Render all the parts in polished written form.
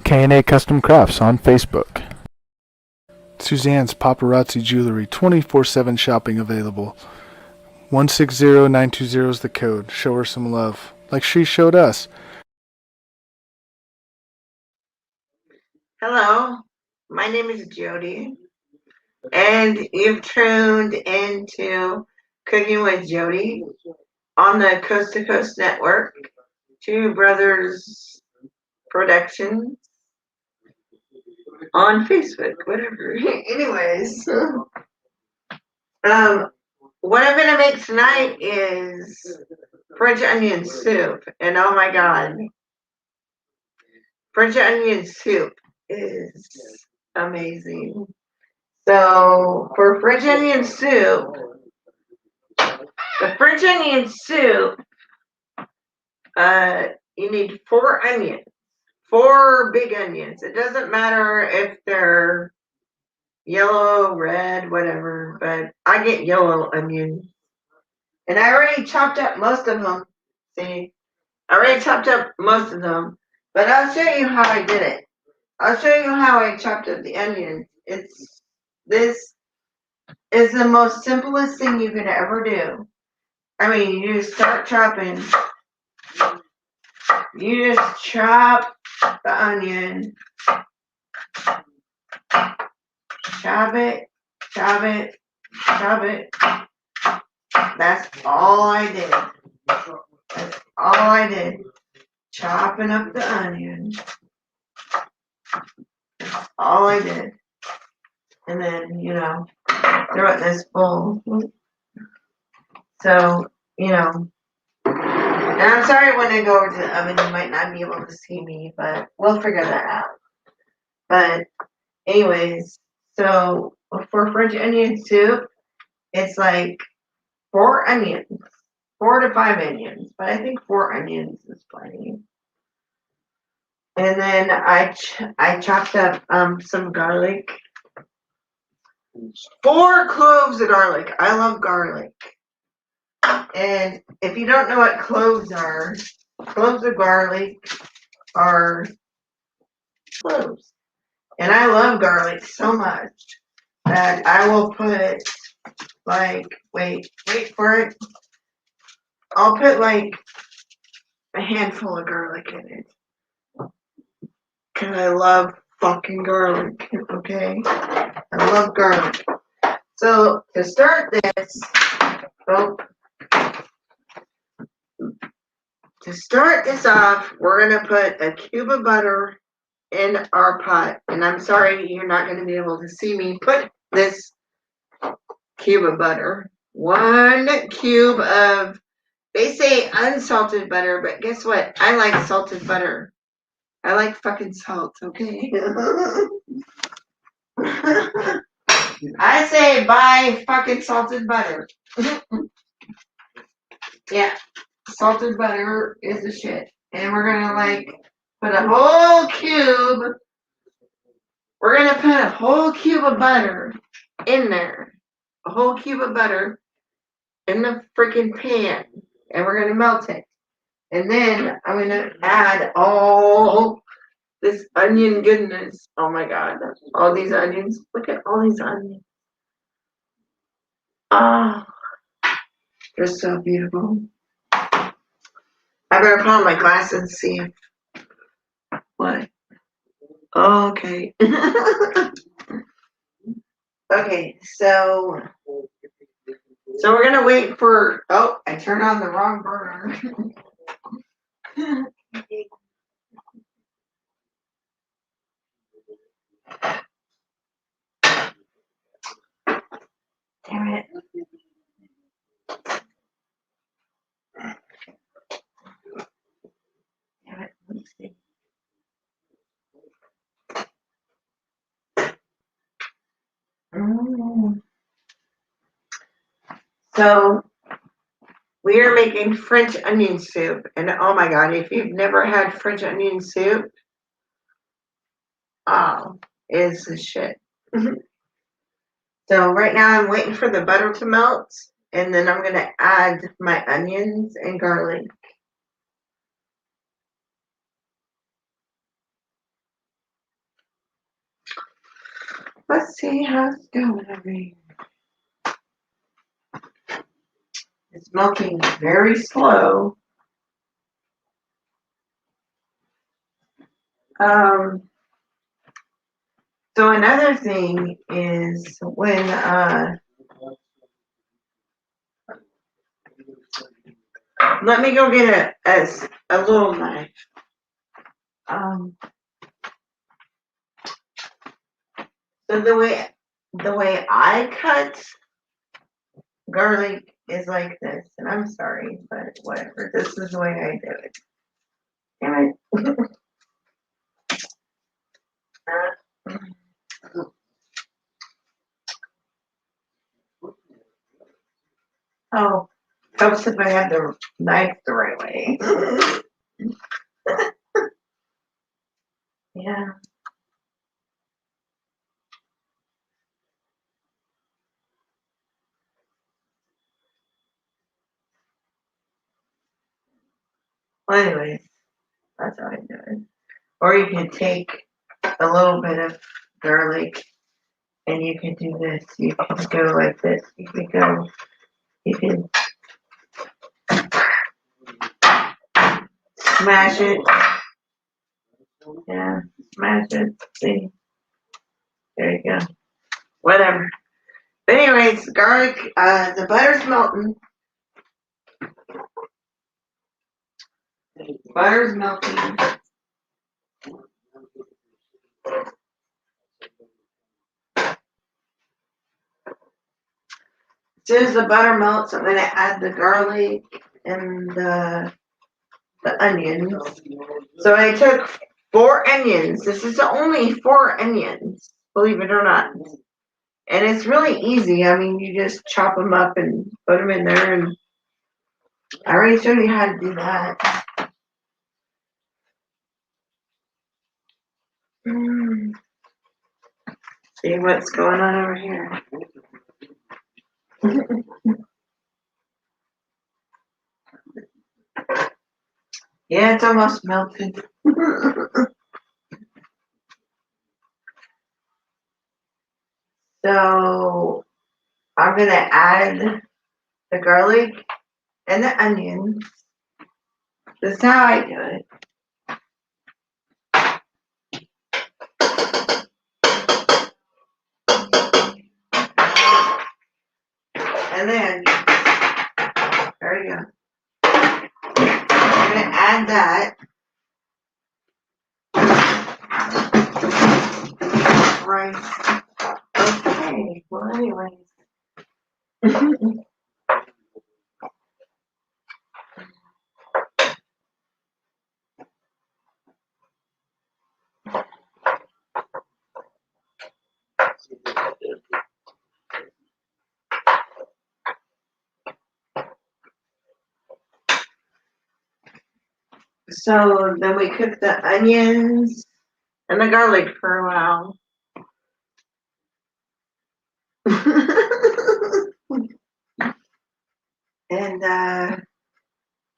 K&A Custom Crafts on Facebook. Suzanne's Paparazzi Jewelry, 24/7 shopping available. 160920 is the code. Show her some love, like she showed us. Hello, my name is Jodi, and you've tuned into Cooking with Jodi on the Coast to Coast Network, Two Brothers Productions on Facebook, whatever. Anyways, what I'm gonna make tonight is French onion soup, and oh my god, French onion soup is amazing. So for French onion soup, the French onion soup, you need 4 onions, 4 big onions. It doesn't matter if they're yellow, red, whatever, but I get yellow onions. And I already chopped up most of them. See, I already chopped up most of them, but I'll show you how I did it. I'll show you how I chopped up the onions. This is the most simplest thing you could ever do. I mean, you just start chopping. You just chop the onion. Chop it, chop it, chop it. That's all I did. That's all I did. Chopping up the onion. That's all I did. And then, throw it in this bowl. So, and I'm sorry when I go over to the oven, you might not be able to see me, but we'll figure that out. But anyways, so for French onion soup, it's like 4 onions, 4 to 5 onions, but I think 4 onions is plenty. And then I chopped up some garlic, 4 cloves of garlic. I love garlic. And if you don't know what cloves of garlic are cloves. And I love garlic so much that I will put wait for it. I'll put like a handful of garlic in it. Cause I love fucking garlic, okay? I love garlic. So to start this, off, we're gonna put a cube of butter in our pot. And I'm sorry you're not gonna be able to see me put this cube of butter. 1 cube of, they say unsalted butter, but guess what? I like salted butter. I like fucking salt, okay? I say buy fucking salted butter. Yeah, salted butter is the shit. And we're gonna put a whole cube. We're gonna put a whole cube of butter in there. A whole cube of butter in the freaking pan. And we're gonna melt it. And then I'm gonna add all this onion goodness. Oh my god. All these onions. Look at all these onions. Oh, they're so beautiful. I better put on my glasses and see if what. Oh, okay. Okay, so we're gonna wait for. Oh, I turned on the wrong burner. Damn it. Damn it. Let me see. So we are making French onion soup, and oh my god, if you've never had French onion soup, oh, it's the shit. So right now I'm waiting for the butter to melt, and then I'm gonna add my onions and garlic. let's see how it's going over here. It's melting very slow. So another thing is when let me go get a little knife. So the way I cut garlic is like this, and I'm sorry, but whatever. This is the way I do it. Damn it. Oh, helps if I have the knife the right way. Yeah. Well, anyways, that's how I do it. Or you can take a little bit of garlic and you can do this. You can go like this. You can smash it. Yeah, smash it. See, there you go. Whatever. But anyways, garlic, the butter's melting. Butter's melting. As soon as the butter melts, I'm gonna add the garlic and the onions. So I took 4 onions. This is only 4 onions, believe it or not. And it's really easy. I mean, you just chop them up and put them in there, and I already showed you how to do that. See what's going on over here. Yeah, it's almost melted. So I'm gonna add the garlic and the onions. This is how I do it. And then, there you go. I'm gonna add that. Right. Okay, well anyways. So then we cook the onions and the garlic for a while. And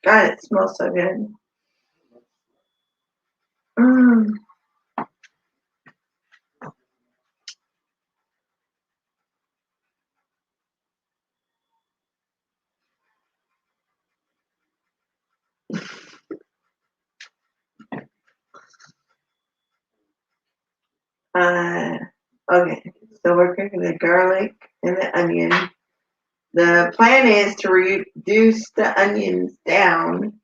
God, it smells so good. Mm. Okay, so we're cooking the garlic and the onion. The plan is to reduce the onions down.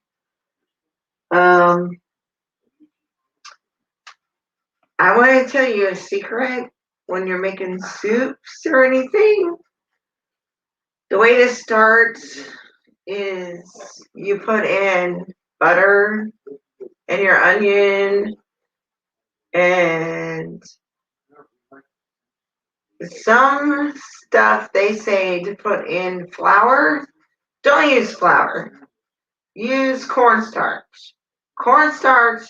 I want to tell you a secret when you're making soups or anything. The way to start is you put in butter and your onion and some stuff they say to put in flour. Don't use flour. Use cornstarch. Cornstarch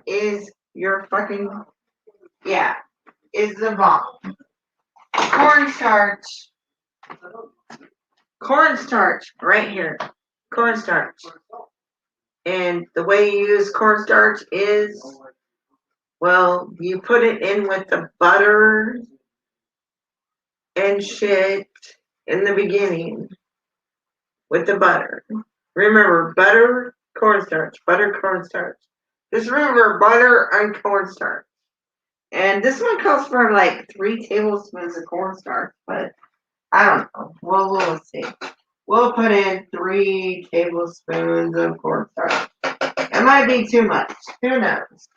is your fucking, yeah, is the bomb. Cornstarch. Cornstarch, right here. Cornstarch. And the way you use cornstarch is, well, you put it in with the butter and shit in the beginning with the butter. Remember, butter, cornstarch, butter, cornstarch. Just remember butter and cornstarch. And this one calls for like 3 tablespoons of cornstarch, but I don't know. We'll see. We'll put in 3 tablespoons of cornstarch. It might be too much. Who knows?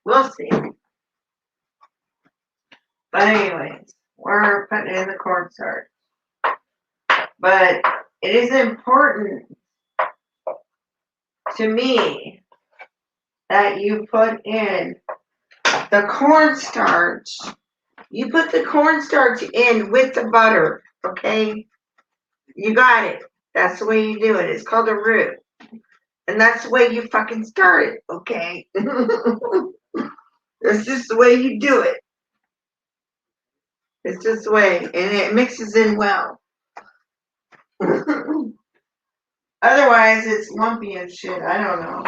We'll see. But anyways, we're putting in the cornstarch. But it is important to me that you put in the cornstarch. You put the cornstarch in with the butter, okay? You got it. That's the way you do it. It's called a roux. And that's the way you fucking start it, okay? It's just the way you do it. It's just the way. And it mixes in well. Otherwise, it's lumpy and shit. I don't know.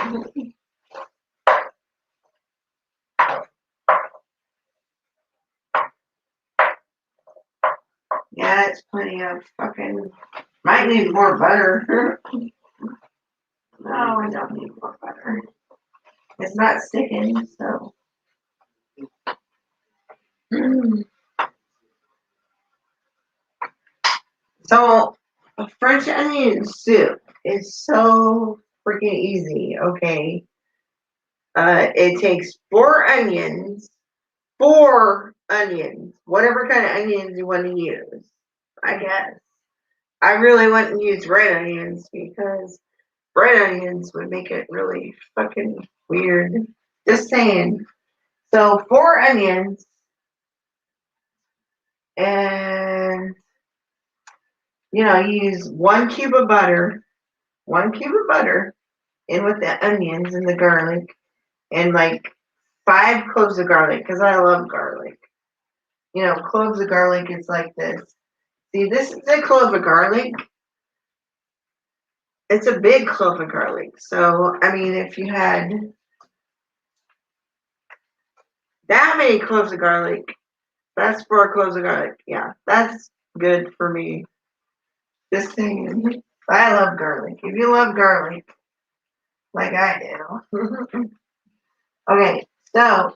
Yeah, it's plenty of fucking. Might need more butter. No, I don't need more butter. It's not sticking, so. So, a French onion soup is so freaking easy, okay? It takes 4 onions, whatever kind of onions you want to use, I guess. I really wouldn't use red onions because red onions would make it really fucking weird. Just saying. So 4 onions and you use 1 cube of butter, in with the onions and the garlic, and like 5 cloves of garlic because I love garlic. Cloves of garlic is like this. See, this is a clove of garlic. It's a big clove of garlic. So, I mean, if you had that many cloves of garlic, that's 4 cloves of garlic. Yeah, that's good for me. Just saying. I love garlic. If you love garlic, like I do. Okay, so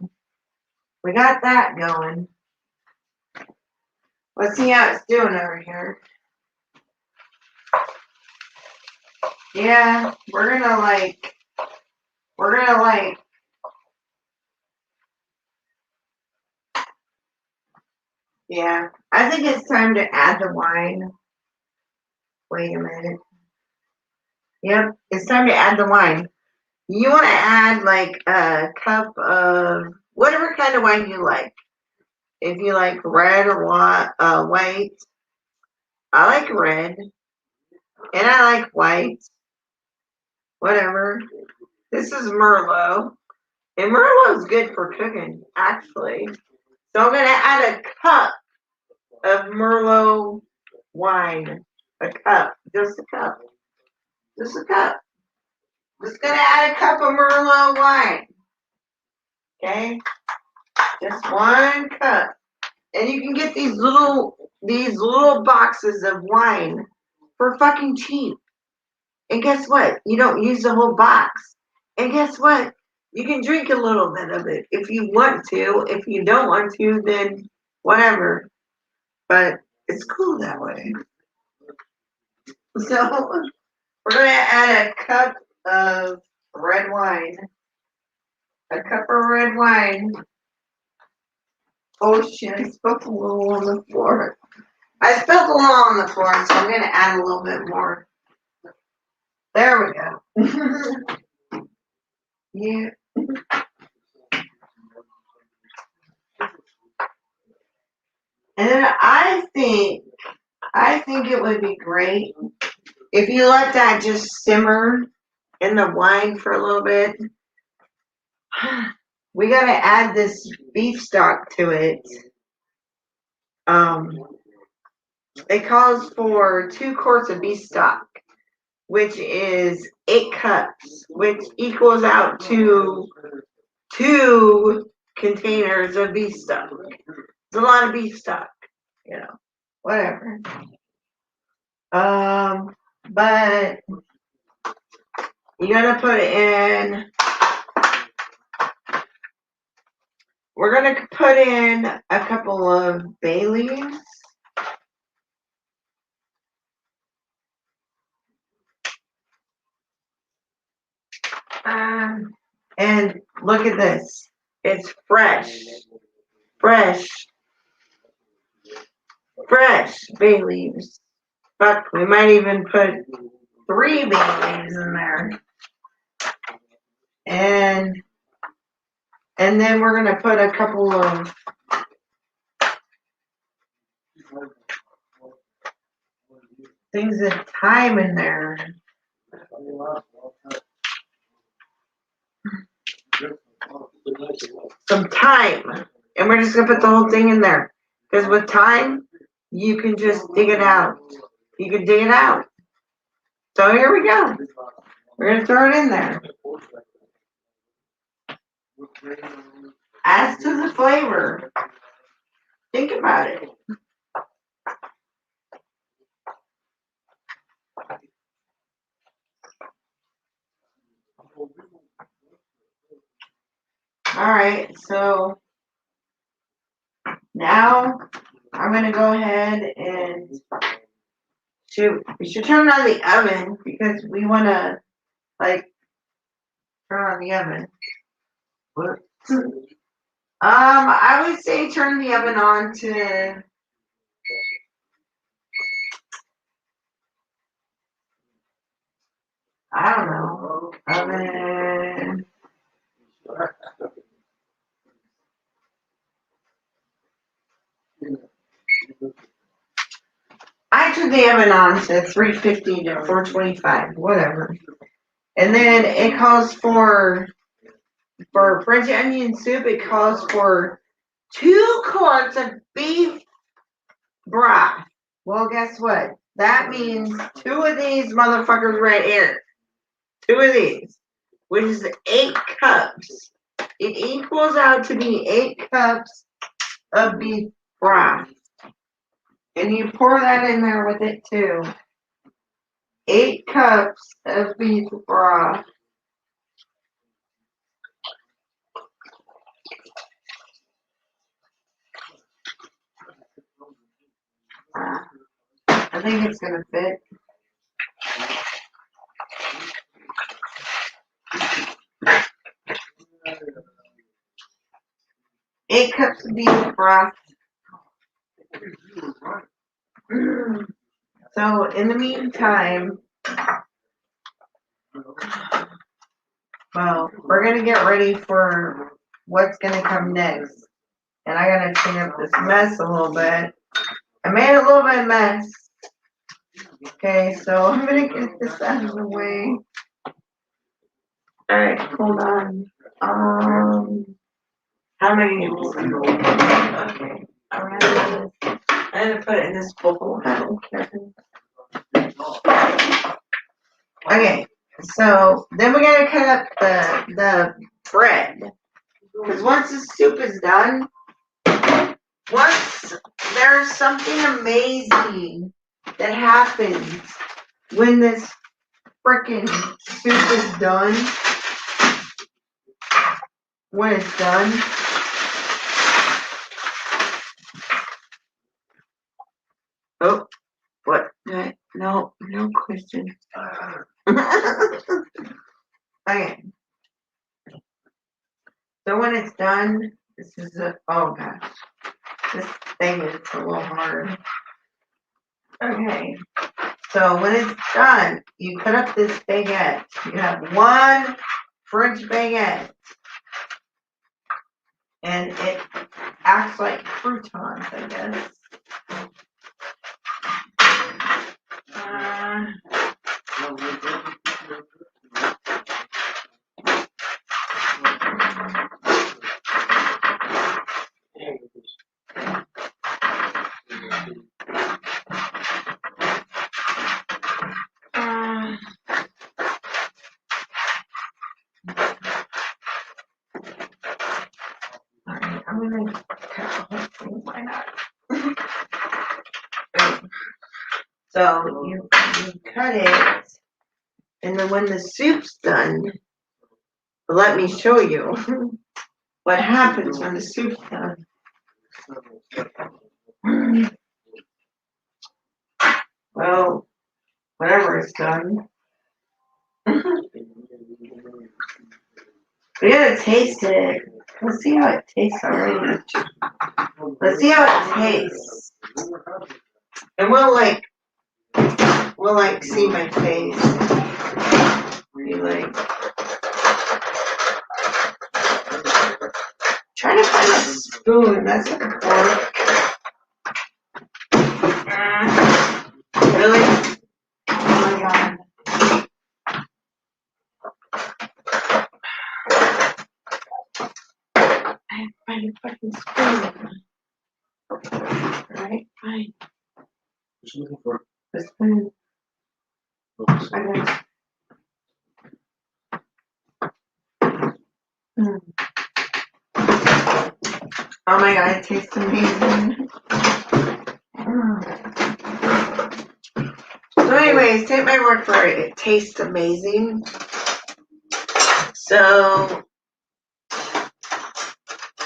we got that going. Let's see how it's doing over here. Yeah, we're gonna yeah, I think it's time to add the wine. Wait a minute. Yep, it's time to add the wine. You want to add like a cup of whatever kind of wine you like. If you like red or white, I like red, and I like white. Whatever. This is Merlot, and Merlot is good for cooking, actually. So I'm gonna add a cup of Merlot wine. A cup, just a cup, just a cup. Just gonna add a cup of Merlot wine. Okay, just 1 cup. And you can get these little boxes of wine for fucking cheap. And guess what? You don't use the whole box. And guess what? You can drink a little bit of it if you want to. If you don't want to, then whatever. But it's cool that way. So we're gonna add a cup of red wine. A cup of red wine. Oh shit, I spilled a little on the floor. I spilled a little on the floor, so I'm going to add a little bit more. There we go. Yeah. And then I think it would be great if you let that just simmer in the wine for a little bit. We got to add this beef stock to it. It calls for 2 quarts of beef stock, which is 8 cups, which equals out to 2 containers of beef stock. It's a lot of beef stock, whatever. But you're gonna put in. We're gonna put in a couple of bay leaves. And look at this. It's fresh. Fresh bay leaves. Fuck, we might even put 3 bay leaves in there. And then we're gonna put a couple of things of thyme in there. Some thyme. And we're just gonna put the whole thing in there. Because with thyme, you can just dig it out. You can dig it out. So here we go. We're gonna throw it in there. As to the flavor, think about it. Alright, so now I'm gonna go ahead and we should turn on the oven because we wanna like turn on the oven. What? I would say turn the oven on to I don't know. Oven. I turned the oven on to 350 to 425, whatever. And then it calls for French onion soup, it calls for 2 quarts of beef broth. Well, guess what? That means 2 of these motherfuckers right here. 2 of these, which is 8 cups. It equals out to be 8 cups of beef broth. And you pour that in there with it too. 8 cups of beef broth. I think it's gonna fit. Eight cups of beef broth. So in the meantime, well, we're gonna get ready for what's gonna come next. And I gotta clean up this mess a little bit. I made a little bit of mess. Okay, so I'm gonna get this out of the way. Alright, hold on. How many? Okay. I'm gonna put it in this bowl. I don't care. Okay, so then we're gonna cut up the bread. Because once the soup is done, once there's something amazing that happens when this freaking soup is done. When it's done. Oh, what? No question. Okay. So when it's done, this is oh gosh. This thing is a little hard. Okay. So when it's done, you cut up this baguette. You have 1 French baguette. And it acts like croutons, I guess. Alright, I'm gonna cut the whole thing. Why not? So you cut it, and then when the soup's done, let me show you what happens when the soup's done. Well, whenever it's done. We gotta taste it. Let's see how it tastes already. Let's see how it tastes. And we'll see my face. Be like, trying to find a spoon. That's a fork. Really? Oh my god. I have to find a fucking spoon. Alright, fine. What you looking for? The spoon. Focus. I got it. Oh my god, it tastes amazing. So anyways, take my word for it. It tastes amazing. So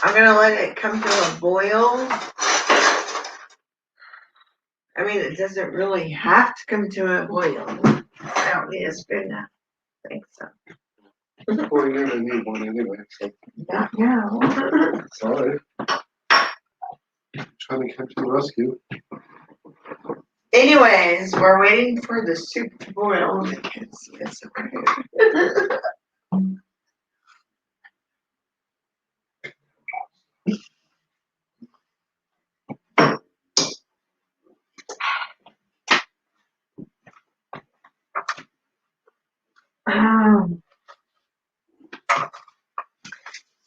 I'm gonna let it come to a boil. I mean, it doesn't really have to come to a boil. I don't need a spoon now. I think so. Well, you're gonna need one anyway, so Not now. sorry. Trying to come to the rescue. Anyways, we're waiting for the soup to boil. I can't see this over here.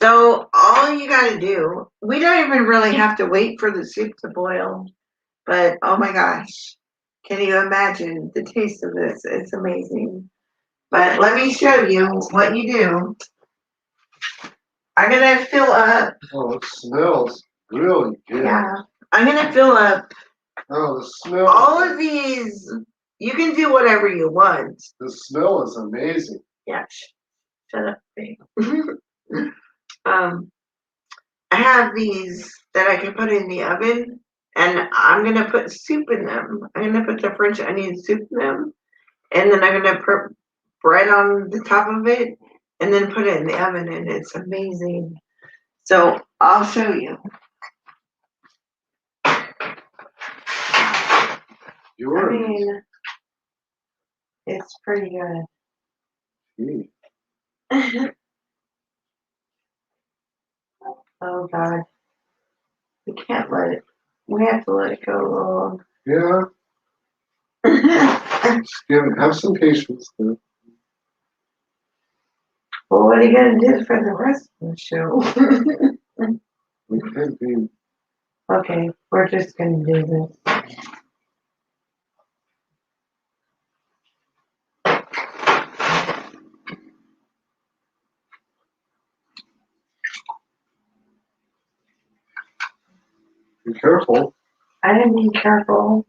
So all you gotta do, we don't even really have to wait for the soup to boil, but oh my gosh, can you imagine the taste of this? It's amazing. But let me show you what you do. I'm gonna fill up, Oh, it smells really good. yeah, I'm gonna fill up Oh, the smell. all of these. You can do whatever you want. The smell is amazing. Yeah, shut up, babe. I have these that I can put in the oven, and I'm gonna put soup in them. I'm gonna put the French onion soup in them, and then I'm gonna put bread on the top of it, and then put it in the oven, and it's amazing. So I'll show you. Yours. I mean, it's pretty good. Gee. Oh God, we can't let it. We have to let it go long. Yeah. Just have some patience there. Well, what are you gonna do for the rest of the show? We can't be. Okay, we're just gonna do this. Be careful. I didn't be careful.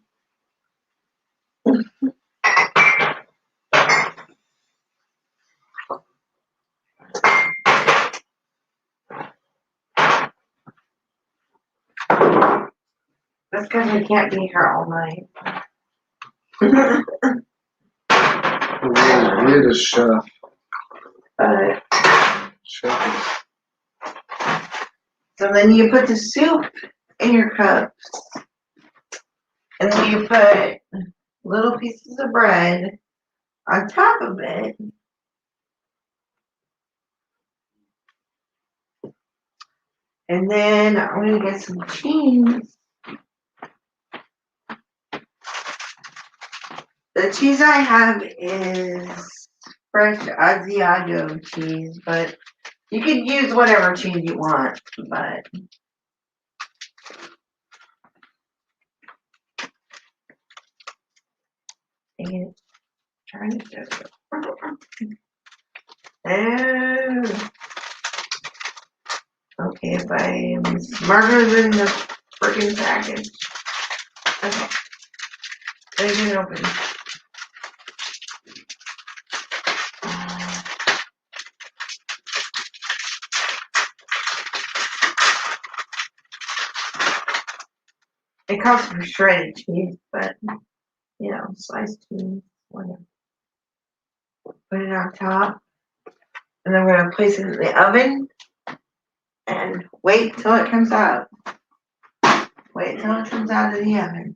That's because we can't be here all night. We're really good as chef. But Chef. so then you put the soup in your cups, and then you put little pieces of bread on top of it. And then I'm gonna get some cheese. The cheese I have is fresh Asiago cheese, but you could use whatever cheese you want, but dang it, trying to show you. Oh. Okay, if I'm smarter than the freaking package. Okay. Let me get it open. It calls for shredded cheese, but you know, sliced cheese, whatever. Put it on top, and then we're gonna place it in the oven and wait till it comes out. Wait till it comes out of the oven.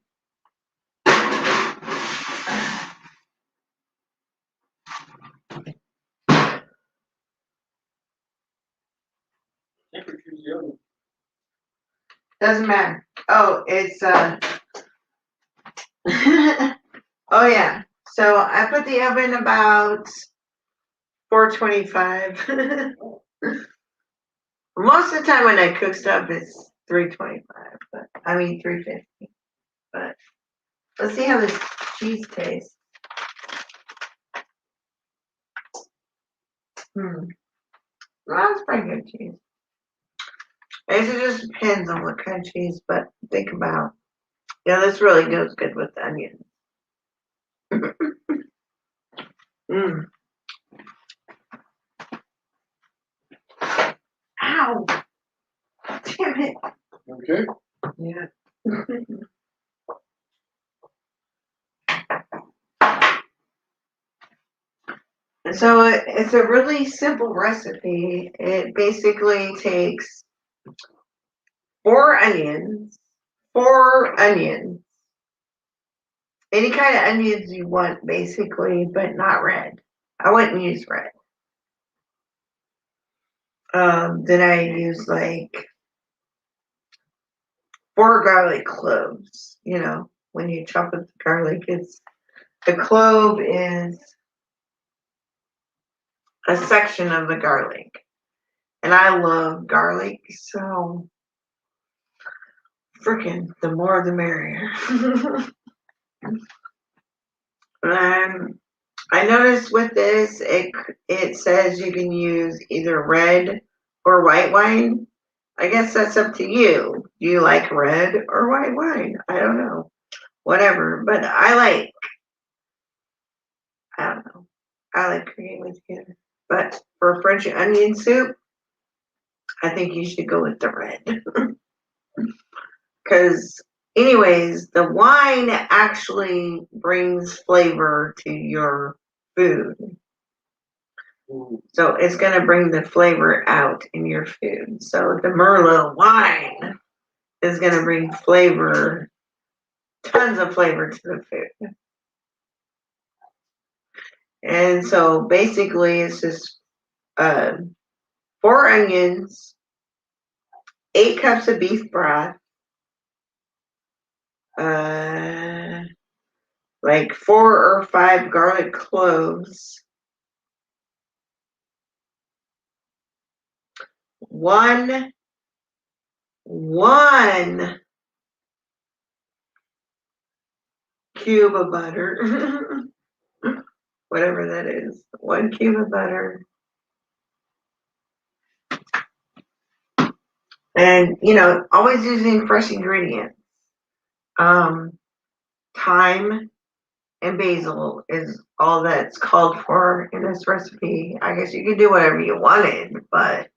Doesn't matter. Oh, it's oh yeah. So I put the oven about 425. Most of the time when I cook stuff, it's 325. But I mean 350. But let's see how this cheese tastes. Well, that's pretty good cheese. I guess it just depends on what kind of cheese, but think about. Yeah, this really goes good with onions. Ow! Damn it. Okay. Yeah. So it's a really simple recipe. It basically takes 4 onions, any kind of onions you want, basically, but not red. I wouldn't use red. Then I use like 4 garlic cloves. You know, when you chop up the garlic, the clove is a section of the garlic. And I love garlic, so freaking the more the merrier. I noticed with this, it says you can use either red or white wine. I guess that's up to you. Do you like red or white wine? I don't know. Whatever. But I don't know. I like cooking with together. But for French onion soup, I think you should go with the red. Because anyways, the wine actually brings flavor to your food. So it's going to bring the flavor out in your food. So the Merlot wine is going to bring flavor, tons of flavor to the food. And so basically it's just 4 onions, 8 cups of beef broth, like 4 or 5 garlic cloves, 1 cube of butter, whatever that is, 1 cube of butter. And, you know, always using fresh ingredients. Thyme and basil is all that's called for in this recipe. I guess you can do whatever you wanted, but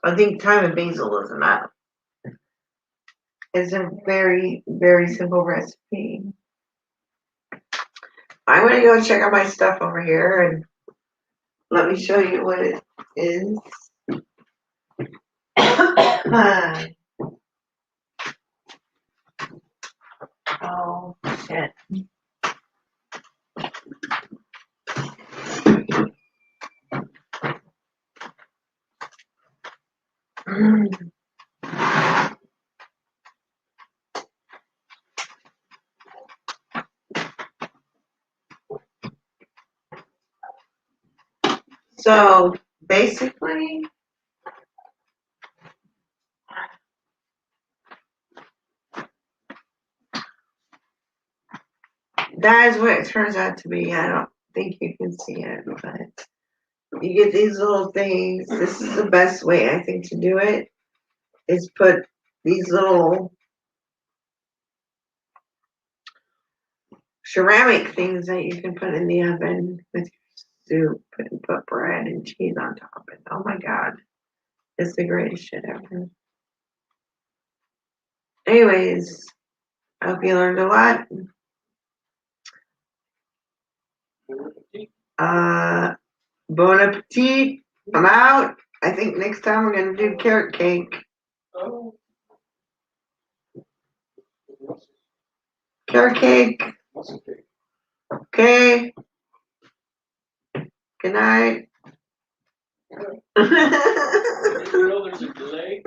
I think thyme and basil is enough. It's a very, very simple recipe. I'm going to go check out my stuff over here and let me show you what it is. Oh, shit. So basically, that is what it turns out to be. I don't think you can see it, but you get these little things. This is the best way, I think, to do it, is put these little ceramic things that you can put in the oven with your soup and put bread and cheese on top. And oh my God, it's the greatest shit ever. Anyways, I hope you learned a lot. Bon appetit. I'm out. I think next time we're gonna do carrot cake. Carrot cake. Okay. Good night. You know there's a delay?